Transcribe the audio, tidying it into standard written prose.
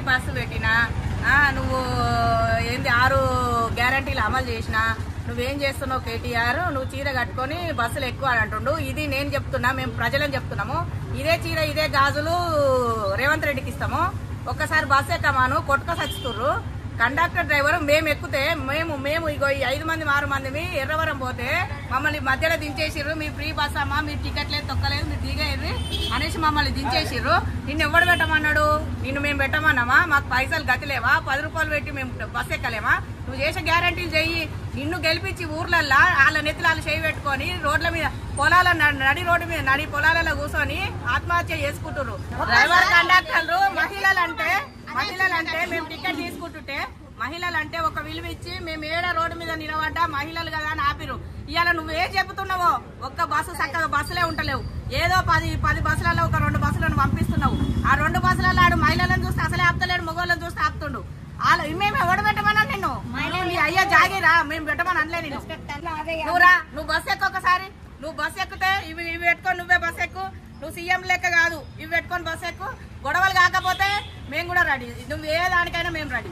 Bus పెట్టినా నువ్వు ఏంది 6 గ్యారంటీలు అమలు చేసినా నువ్వేం చేస్తున్నావు కేటీఆర్? నువ్వు చీర కట్టుకొని బస్సులు ఎక్కువ అని అంటుండు. ఇది నేను చెప్తున్నా, మేము ప్రజలని చెప్తున్నాము. ఇదే చీర ఇదే గాజులు రేవంత్ రెడ్డికి ఇస్తాము. ఒక్కసారి బస్సు ఎక్కమాను కొట్టుక సచ్చుతుర్రు. కండక్టర్ డ్రైవర్ మేము ఎక్కితే మేము ఇగో 5 మంది 6 మంది ఎర్రవరం పోతే మమ్మల్ని మధ్యలో దించేసిర్రు. మీ ఫ్రీ బస్ అమ్మా, మీరు టికెట్ లేదు తొక్కలేదు, మీరు దిగేది అనేసి మమ్మల్ని దించేసిర్రు. నిన్ను ఎవడు పెట్టమన్నాడు? నిన్ను మేము పెట్టమన్నామా? మాకు పైసలు గతిలేవా? 10 రూపాయలు పెట్టి మేము బస్సు ఎక్కలేమా? నువ్వు చేసే గ్యారంటీలు చెయ్యి. నిన్ను గెలిపించి ఊర్లల్లో వాళ్ళ నెత్తులు చేయి పెట్టుకొని రోడ్ల మీద పొలాల నడి రోడ్డు మీద నడి పొలాలలో కూర్చొని ఆత్మహత్య చేసుకుంటున్నారు. డ్రైవర్ కండక్టర్లు మహిళలంటే మేము టికెట్ తీసుకుంటుంటే మహిళలంటే ఒక విలువ ఇచ్చి మేము రోడ్డు మీద నిలబడ్డా మహిళలు కదా అని ఆపిరు. ఇవాళ నువ్వేం చెబుతున్నావో ఒక్క బస్సు చక్కగా బస్సులే ఉంటలేవు. ఏదో 10 బస్సులలో ఒక 2 బస్సులను పంపిస్తున్నావు. ఆ 2 బస్సులలో ఆడు మహిళలను చూస్తే అసలే ఆపుతలేడు, మగవాళ్ళని చూస్తే ఆపుతుండు. మేము ఎవడు పెట్టమన్నా నిన్ను? అయ్యా జాగిరా, మేము పెట్టమని అనలే నిన్ను. నువ్వు బస్సు ఎక్కువ ఒకసారి. నువ్వు బస్సు ఎక్కితే ఇవి పెట్టుకొని నువ్వే బస్సు ఎక్కు. నువ్వు సీఎం లెక్క కాదు, ఇవి పెట్టుకొని బస్సు ఎక్కు. గొడవలు కాకపోతే మేము కూడా రెడీ. నువ్వు ఏ దానికైనా మేము రెడీ.